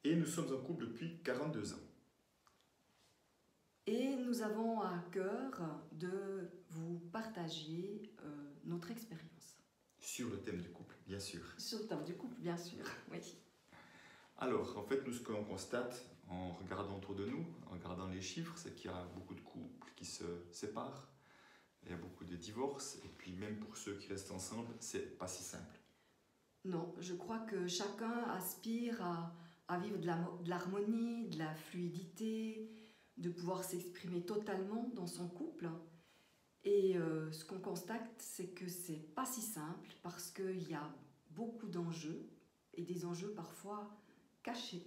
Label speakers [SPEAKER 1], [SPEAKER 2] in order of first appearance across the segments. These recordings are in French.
[SPEAKER 1] et nous sommes en couple depuis 42 ans.
[SPEAKER 2] Et nous avons à cœur de vous partager notre expérience.
[SPEAKER 1] Sur le thème du couple, bien sûr.
[SPEAKER 2] Sur le thème du couple, bien sûr, oui.
[SPEAKER 1] Alors, en fait, nous, ce que l'on constate en regardant autour de nous, en regardant les chiffres, c'est qu'il y a beaucoup de couples qui se séparent, il y a beaucoup de divorces, et puis même pour ceux qui restent ensemble, c'est pas si simple.
[SPEAKER 2] Non, je crois que chacun aspire à vivre de l'harmonie, de la fluidité, de pouvoir s'exprimer totalement dans son couple. Et ce qu'on constate, c'est que c'est pas si simple parce qu'il y a beaucoup d'enjeux et des enjeux parfois cachés.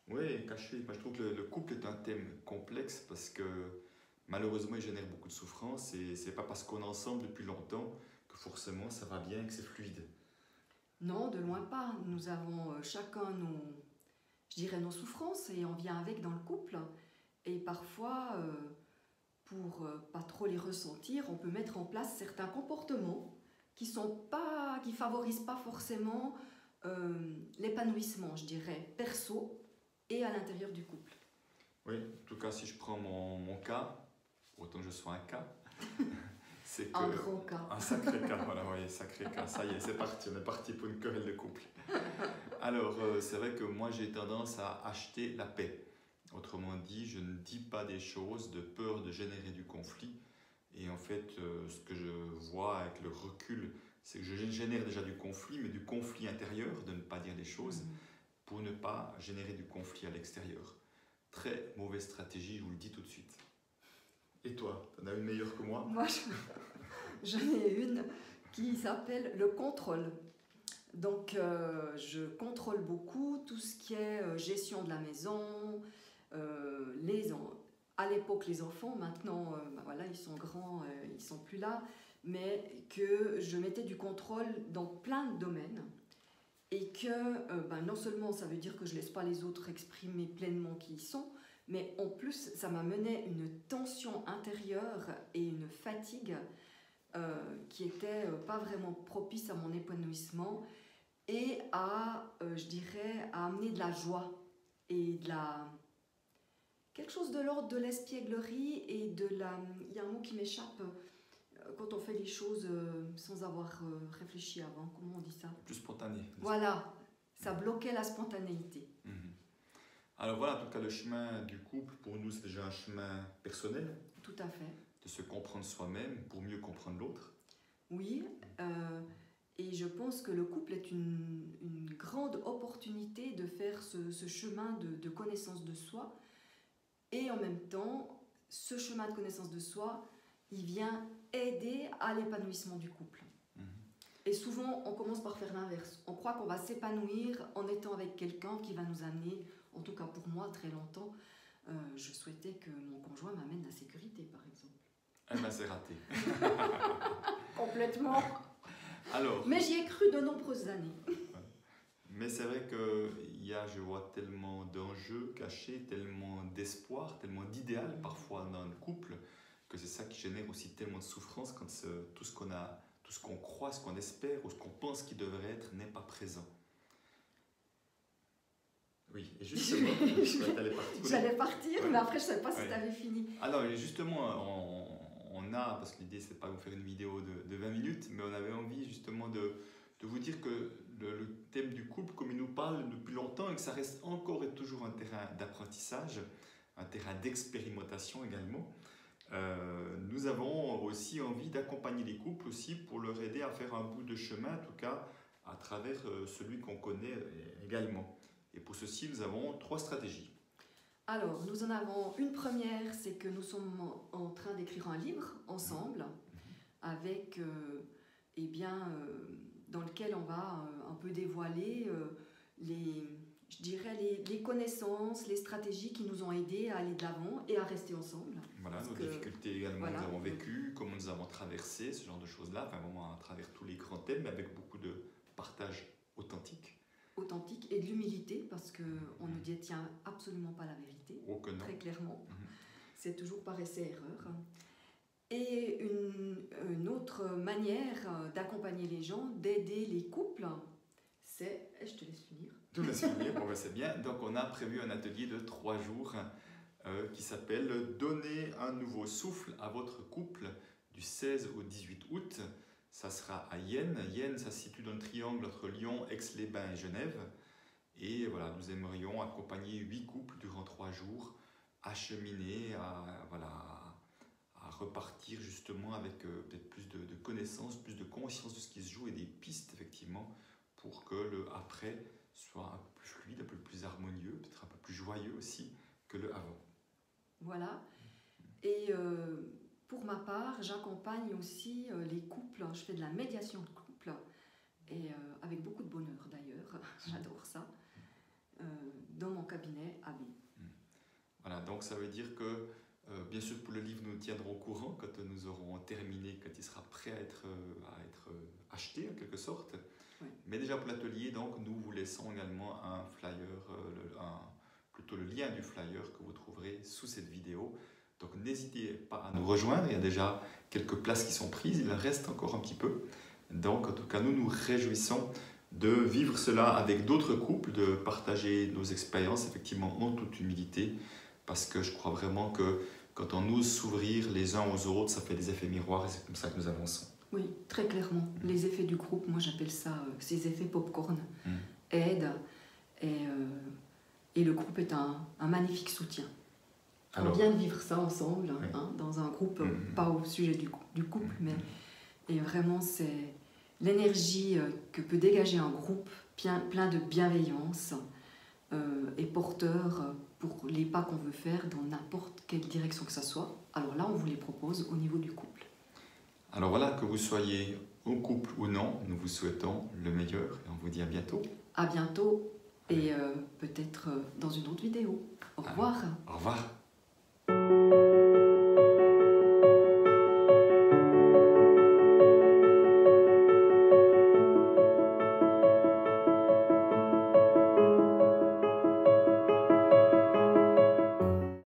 [SPEAKER 1] Oui, caché. Moi, je trouve que le couple est un thème complexe parce que malheureusement, il génère beaucoup de souffrance et c'est pas parce qu'on est ensemble depuis longtemps que forcément ça va bien et que c'est fluide.
[SPEAKER 2] Non, de loin pas. Nous avons chacun nos souffrances et on vient avec dans le couple. Et parfois, pour pas trop les ressentir, on peut mettre en place certains comportements qui favorisent pas forcément l'épanouissement, je dirais, perso et à l'intérieur du couple.
[SPEAKER 1] Oui, en tout cas, si je prends mon cas, autant que je sois un cas, c'est que...
[SPEAKER 2] Un grand cas.
[SPEAKER 1] Un sacré cas, voilà, oui, sacré cas. Ça y est, c'est parti, on est parti pour une querelle de couple. Alors, c'est vrai que moi, j'ai tendance à acheter la paix. Autrement dit, je ne dis pas des choses de peur de générer du conflit. Et en fait, ce que je vois avec le recul, c'est que je génère déjà du conflit, mais du conflit intérieur, de ne pas dire les choses, pour ne pas générer du conflit à l'extérieur. Très mauvaise stratégie, je vous le dis tout de suite. Et toi, t'en as une meilleure que moi?
[SPEAKER 2] Moi, j'en ai une qui s'appelle le contrôle. Donc, je contrôle beaucoup tout ce qui est gestion de la maison, à l'époque les enfants, maintenant voilà, ils sont grands, ils sont plus là, mais que je mettais du contrôle dans plein de domaines et que non seulement ça veut dire que je laisse pas les autres exprimer pleinement qui ils sont, mais en plus ça m'a mené une tension intérieure et une fatigue qui était pas vraiment propice à mon épanouissement et je dirais, à amener de la joie et quelque chose de l'ordre de l'espièglerie et il y a un mot qui m'échappe quand on fait les choses sans avoir réfléchi avant. Comment on dit ça?
[SPEAKER 1] Plus spontané.
[SPEAKER 2] Voilà, ça bloquait la spontanéité.
[SPEAKER 1] Alors voilà, en tout cas, le chemin du couple, pour nous, c'est déjà un chemin personnel.
[SPEAKER 2] Tout à fait.
[SPEAKER 1] De se comprendre soi-même pour mieux comprendre l'autre.
[SPEAKER 2] Oui, et je pense que le couple est une grande opportunité de faire ce chemin de connaissance de soi. Et en même temps, ce chemin de connaissance de soi, il vient aider à l'épanouissement du couple. Et souvent, on commence par faire l'inverse. On croit qu'on va s'épanouir en étant avec quelqu'un qui va nous amener, en tout cas pour moi, très longtemps, je souhaitais que mon conjoint m'amène la sécurité, par exemple.
[SPEAKER 1] Eh ben, c'est raté.
[SPEAKER 2] Complètement.
[SPEAKER 1] Alors,
[SPEAKER 2] mais j'y ai cru de nombreuses années.
[SPEAKER 1] Mais c'est vrai qu'il y a, je vois, tellement d'enjeux cachés, tellement d'espoir, tellement d'idéal parfois dans le couple, que c'est ça qui génère aussi tellement de souffrance quand tout ce qu'on croit, ce qu'on espère ou ce qu'on pense qu'il devrait être n'est pas présent. Oui, et justement,
[SPEAKER 2] j'allais partir, mais après je ne savais pas si tu avais fini.
[SPEAKER 1] Alors justement, parce que l'idée c'est pas de vous faire une vidéo de 20 minutes, mais on avait envie justement de vous dire que le thème du couple, comme il nous parle depuis longtemps, et que ça reste encore et toujours un terrain d'apprentissage, un terrain d'expérimentation également, nous avons aussi envie d'accompagner les couples aussi pour leur aider à faire un bout de chemin, en tout cas à travers celui qu'on connaît également. Et pour ceci, nous avons 3 stratégies.
[SPEAKER 2] Alors, nous en avons une première, c'est que nous sommes en train d'écrire un livre ensemble, avec, dans lequel on va un peu dévoiler les connaissances, les stratégies qui nous ont aidés à aller de l'avant et à rester ensemble.
[SPEAKER 1] Voilà, nos difficultés également, nous avons vécu, comment nous avons traversé ce genre de choses-là, enfin vraiment à travers tous les grands thèmes, mais avec beaucoup de partage authentique.
[SPEAKER 2] Authentique et de l'humilité, parce qu'on ne détient absolument pas la vérité, très clairement. C'est toujours par essai-erreur. Et une autre manière d'accompagner les gens, d'aider les couples, c'est, je te laisse finir.
[SPEAKER 1] Tout laisse finir, bon, ben, c'est bien. Donc on a prévu un atelier de 3 jours qui s'appelle « Donner un nouveau souffle à votre couple » du 16 au 18 août. Ça sera à Yenne. Yenne, ça se situe dans le triangle entre Lyon, Aix-les-Bains et Genève. Et voilà, nous aimerions accompagner 8 couples durant 3 jours, acheminer à repartir justement avec peut-être plus de connaissances, plus de conscience de ce qui se joue et des pistes effectivement pour que le après soit un peu plus fluide, un peu plus harmonieux, peut-être un peu plus joyeux aussi que le avant.
[SPEAKER 2] Voilà. Et pour ma part, j'accompagne aussi les couples. Je fais de la médiation de couple et avec beaucoup de bonheur d'ailleurs. J'adore ça. Dans mon cabinet à B.
[SPEAKER 1] Voilà, donc ça veut dire que bien sûr pour le livre nous tiendrons au courant quand nous aurons terminé, quand il sera prêt à être acheté en quelque sorte. Oui. Mais déjà pour l'atelier, donc nous vous laissons également un flyer, plutôt le lien du flyer que vous trouverez sous cette vidéo. Donc n'hésitez pas à nous rejoindre, il y a déjà quelques places qui sont prises, il en reste encore un petit peu. Donc en tout cas nous nous réjouissons de vivre cela avec d'autres couples, de partager nos expériences effectivement en toute humilité, parce que je crois vraiment que quand on ose s'ouvrir les uns aux autres, ça fait des effets miroirs et c'est comme ça que nous avançons.
[SPEAKER 2] Oui, très clairement. Les effets du groupe, moi j'appelle ça ces effets popcorn, aident et le groupe est un magnifique soutien. Alors, on vient de vivre ça ensemble, oui. Dans un groupe, pas au sujet du couple, mais et vraiment c'est l'énergie que peut dégager un groupe plein de bienveillance est porteur pour les pas qu'on veut faire dans n'importe quelle direction que ça soit. Alors là, on vous les propose au niveau du couple.
[SPEAKER 1] Alors voilà, que vous soyez en couple ou non, nous vous souhaitons le meilleur et on vous dit à bientôt.
[SPEAKER 2] À bientôt et peut-être dans une autre vidéo. Au revoir.
[SPEAKER 1] Au revoir.